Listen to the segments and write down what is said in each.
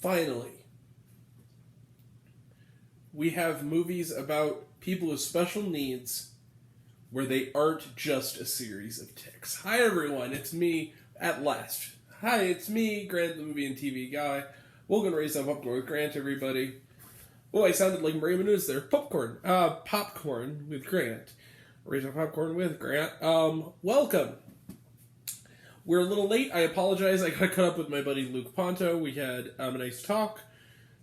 Finally, we have movies about people with special needs where they aren't just a series of ticks. Hi everyone, it's me at last. Hi, it's me, Grant, the movie and TV guy. Welcome to Raise Up Popcorn with Grant, everybody. Oh, I sounded like Maria Menounos there. Popcorn with Grant. Raise Up Popcorn with Grant. Welcome. We're a little late. I apologize. I got caught up with my buddy Luke Ponto. We had a nice talk.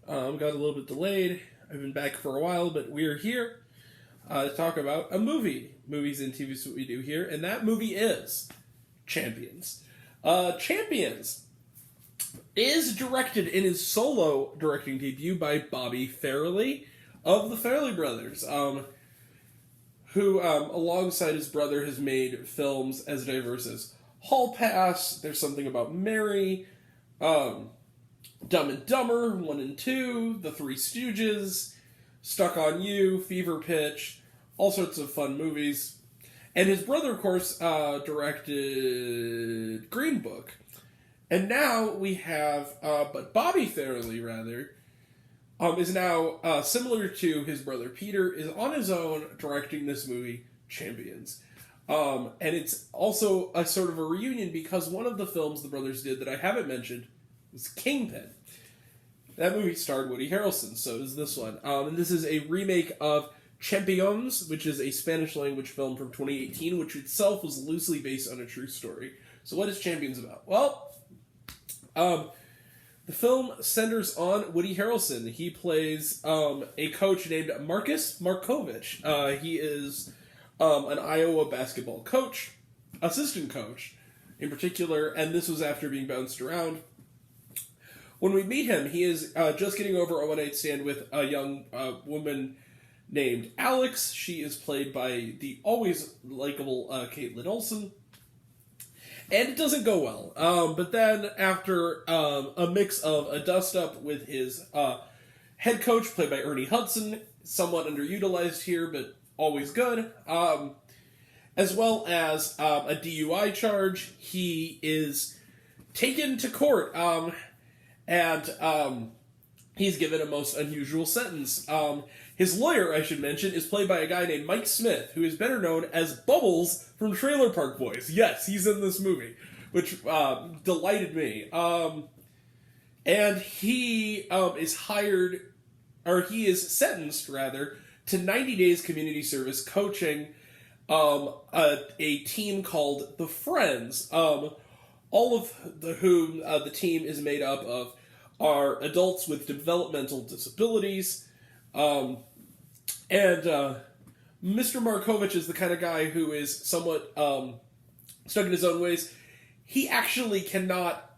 Got a little bit delayed. I've been back for a while, but we're here to talk about a movie. Movies and TV is what we do here, and that movie is Champions. Champions is directed in his solo directing debut by Bobby Farrelly of the Farrelly Brothers, who, alongside his brother, has made films as diverse as Hall Pass, There's Something About Mary, Dumb and Dumber 1 and 2, The Three Stooges, Stuck on You, Fever Pitch, all sorts of fun movies. And his brother, of course, directed Green Book. And now we have, but Bobby Farrelly, rather, is now, similar to his brother Peter, is on his own directing this movie, Champions. And it's also a sort of a reunion because one of the films the brothers did that I haven't mentioned was Kingpin. That movie starred Woody Harrelson, so does this one. And this is a remake of Champions, which is a Spanish-language film from 2018, which itself was loosely based on a true story. So what is Champions about? Well, the film centers on Woody Harrelson. He plays a coach named Marcus Markovich. He is an Iowa basketball coach, assistant coach in particular, and this was after being bounced around. When we meet him, he is just getting over a one-night stand with a young woman named Alex. She is played by the always likable Caitlin Olsen. And it doesn't go well. But then after a mix of a dust-up with his head coach, played by Ernie Hudson, somewhat underutilized here, but always good, as well as a DUI charge, he is taken to court, and he's given a most unusual sentence. His lawyer, I should mention, is played by a guy named Mike Smith, who is better known as Bubbles from Trailer Park Boys. Yes, he's in this movie, which delighted me. And he he is sentenced, rather, to 90 days community service coaching a team called The Friends. All of whom the team is made up of are adults with developmental disabilities. Mr. Markovich is the kind of guy who is somewhat stuck in his own ways. He actually cannot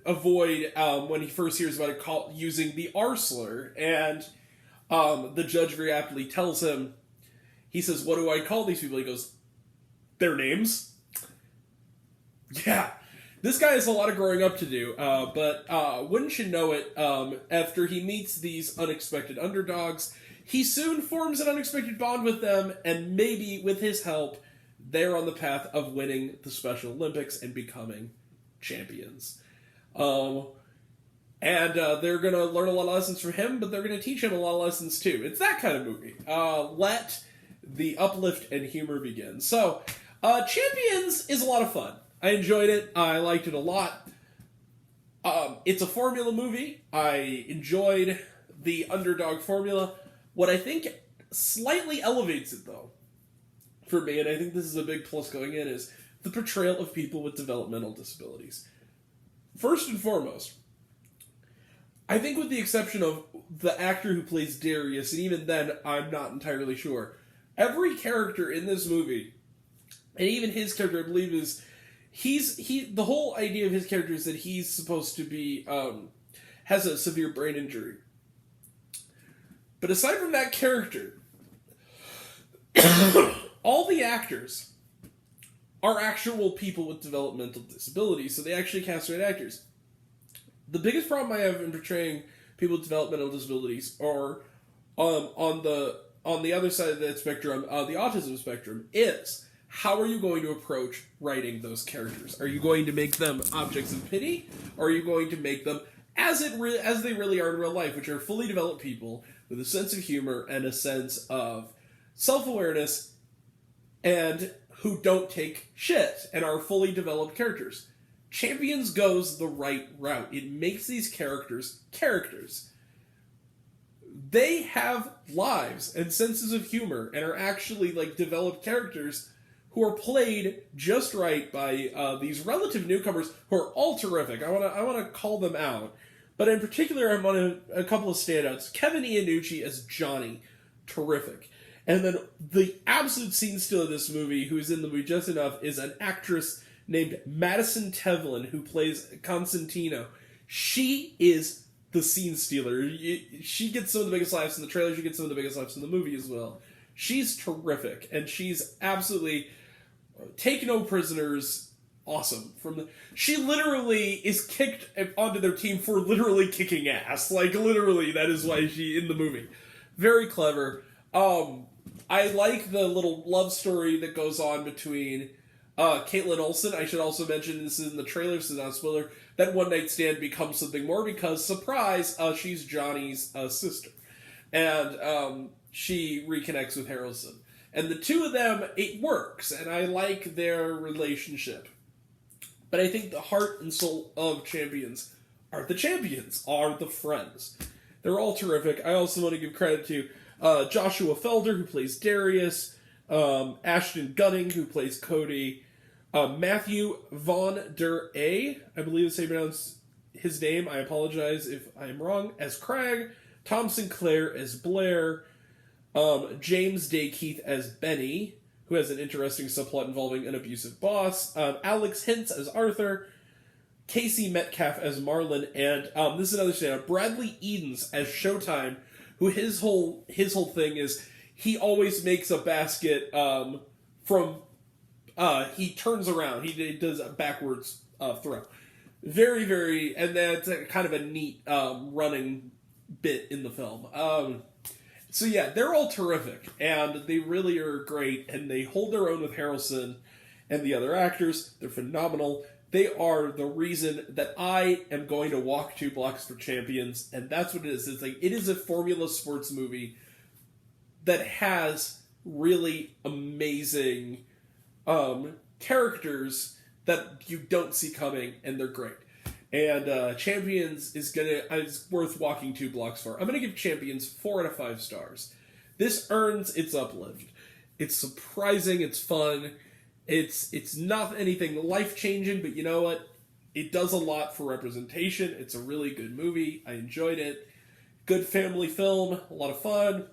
avoid, when he first hears about it, using the R slur, and the judge very aptly tells him, he says, "What do I call these people?" He goes, "Their names." Yeah. This guy has a lot of growing up to do, but wouldn't you know it, after he meets these unexpected underdogs, he soon forms an unexpected bond with them, and maybe, with his help, they're on the path of winning the Special Olympics and becoming champions. They're going to learn a lot of lessons from him, but they're going to teach him a lot of lessons too. It's that kind of movie. Let the uplift and humor begin. So, Champions is a lot of fun. I enjoyed it. I liked it a lot. It's a formula movie. I enjoyed the underdog formula. What I think slightly elevates it, though, for me, and I think this is a big plus going in, is the portrayal of people with developmental disabilities. First and foremost, I think with the exception of the actor who plays Darius, and even then, I'm not entirely sure, every character in this movie, and even his character, I believe, is... the whole idea of his character is that he's supposed to be, has a severe brain injury. But aside from that character, all the actors are actual people with developmental disabilities, so they actually cast the right actors. The biggest problem I have in portraying people with developmental disabilities are, on the other side of that spectrum, the autism spectrum, is... how are you going to approach writing those characters? Are you going to make them objects of pity? Or are you going to make them as they really are in real life, which are fully developed people with a sense of humor and a sense of self-awareness and who don't take shit and are fully developed characters. Champions goes the right route. It makes these characters characters. They have lives and senses of humor and are actually like developed characters who are played just right by these relative newcomers who are all terrific. I want to call them out, but in particular, I want a couple of standouts. Kevin Iannucci as Johnny, terrific. And then the absolute scene stealer of this movie, who is in the movie just enough, is an actress named Madison Tevlin, who plays Constantino. She is the scene stealer. She gets some of the biggest laughs in the trailer. She gets some of the biggest laughs in the movie as well. She's terrific, and she's absolutely take no prisoners. Awesome. She literally is kicked onto their team for literally kicking ass. Like literally, that is why she in the movie. Very clever. I like the little love story that goes on between Caitlin Olsen. I should also mention, this is in the trailer, so it's not a spoiler, that one night stand becomes something more because, surprise, she's Johnny's sister. And she reconnects with Harrelson. And the two of them, it works, and I like their relationship. But I think the heart and soul of Champions are the champions, are the friends. They're all terrific. I also want to give credit to Joshua Felder, who plays Darius, Ashton Gunning, who plays Cody, Matthew Von Der A, I believe that's how you pronounce his name, I apologize if I'm wrong, as Craig, Tom Sinclair as Blair, James Day Keith as Benny, who has an interesting subplot involving an abusive boss, Alex Hintz as Arthur, Casey Metcalf as Marlon, and this is another standout, Bradley Edens as Showtime, who his whole thing is he always makes a basket from he turns around, he does a backwards throw. Very, very, and that's kind of a neat running bit in the film. So yeah, they're all terrific, and they really are great, and they hold their own with Harrelson and the other actors. They're phenomenal. They are the reason that I am going to walk 2 blocks for Champions, and that's what it is. It's like, it is a formula sports movie that has really amazing characters that you don't see coming, and they're great. And Champions is worth walking 2 blocks for. I'm gonna give Champions 4 out of 5 stars. This earns its uplift. It's surprising. It's fun. It's not anything life-changing, but you know what? It does a lot for representation. It's a really good movie. I enjoyed it. Good family film. A lot of fun.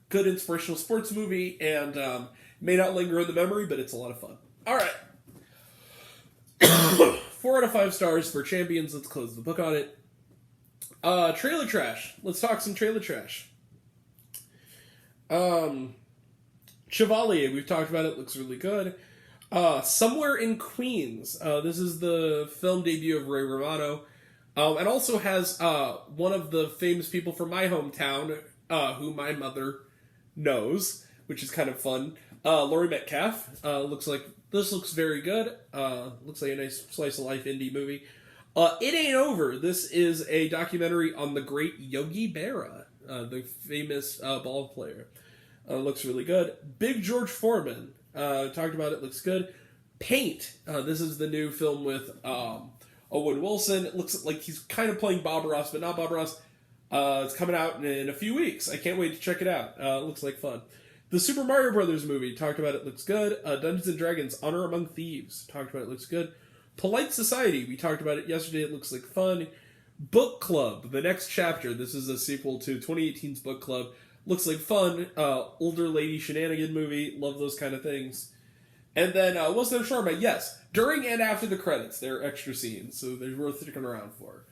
Good inspirational sports movie, and may not linger in the memory, but it's a lot of fun. All right. 4 out of 5 stars for Champions. Let's close the book on it. Trailer trash. Let's talk some trailer trash. Chevalier, we've talked about it. Looks really good. Somewhere in Queens. This is the film debut of Ray Romano. And also has one of the famous people from my hometown, who my mother knows, which is kind of fun. Laurie Metcalf. This looks very good. Looks like a nice slice of life indie movie. It Ain't Over. This is a documentary on the great Yogi Berra, the famous ball player. Looks really good. Big George Foreman. Talked about it. Looks good. Paint. This is the new film with Owen Wilson. It looks like he's kind of playing Bob Ross, but not Bob Ross. It's coming out in a few weeks. I can't wait to check it out. Looks like fun. The Super Mario Brothers movie, talked about it, looks good. Dungeons & Dragons, Honor Among Thieves, talked about it, looks good. Polite Society, we talked about it yesterday, it looks like fun. Book Club, the next chapter, this is a sequel to 2018's Book Club, looks like fun. Older lady shenanigan movie, love those kind of things. And then, What's No Sharma, yes, during and after the credits, there are extra scenes, so they're worth sticking around for.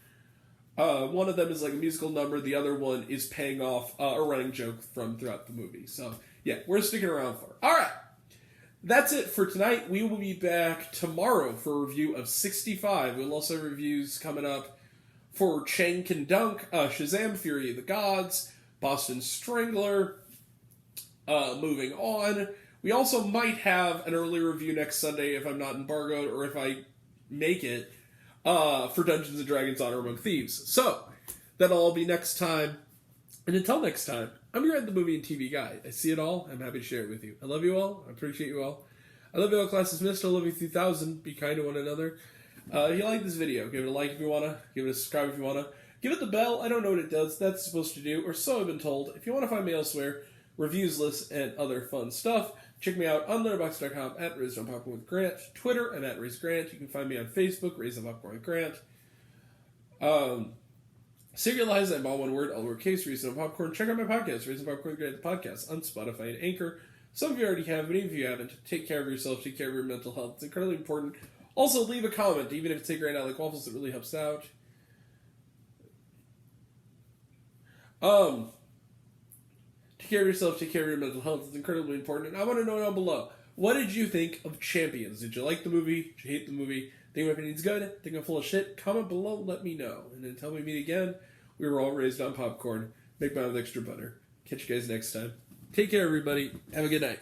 One of them is like a musical number, the other one is paying off a running joke from throughout the movie, so... yeah, we're sticking around for it. All right. That's it for tonight. We will be back tomorrow for a review of 65. We'll also have reviews coming up for Chang Can Dunk, Shazam! Fury of the Gods, Boston Strangler, moving on. We also might have an early review next Sunday if I'm not embargoed or if I make it, for Dungeons and Dragons Honor Among Thieves. So, that'll all be next time. And until next time, I'm your Ed the Movie and TV guy. I see it all. I'm happy to share it with you. I love you all. I appreciate you all. I love you all. Class dismissed. I love you 3000. Be kind to one another. If you like this video, give it a like if you want to. Give it a subscribe if you want to. Give it the bell. I don't know what it does. That's supposed to do, or so I've been told. If you want to find me elsewhere, reviews, lists, and other fun stuff, check me out on letterboxd.com at Raised on Popcorn with Grant. Twitter, I'm at Raised Grant. You can find me on Facebook, Raised on Popcorn with Grant. Serialize, I'm all one word, all lowercase, Raised on Popcorn. Check out my podcast, Raised on Popcorn with Grant, the podcast, on Spotify and Anchor. Some of you already have, but even if you haven't, take care of yourself, take care of your mental health. It's incredibly important. Also, leave a comment, even if it's a right now like waffles, it really helps out. Take care of yourself, take care of your mental health. It's incredibly important. And I want to know down below, what did you think of Champions? Did you like the movie? Did you hate the movie? Think my opinion's good? Think I'm full of shit? Comment below, let me know. And until we meet again, we were all raised on popcorn. Make mine with extra butter. Catch you guys next time. Take care, everybody. Have a good night.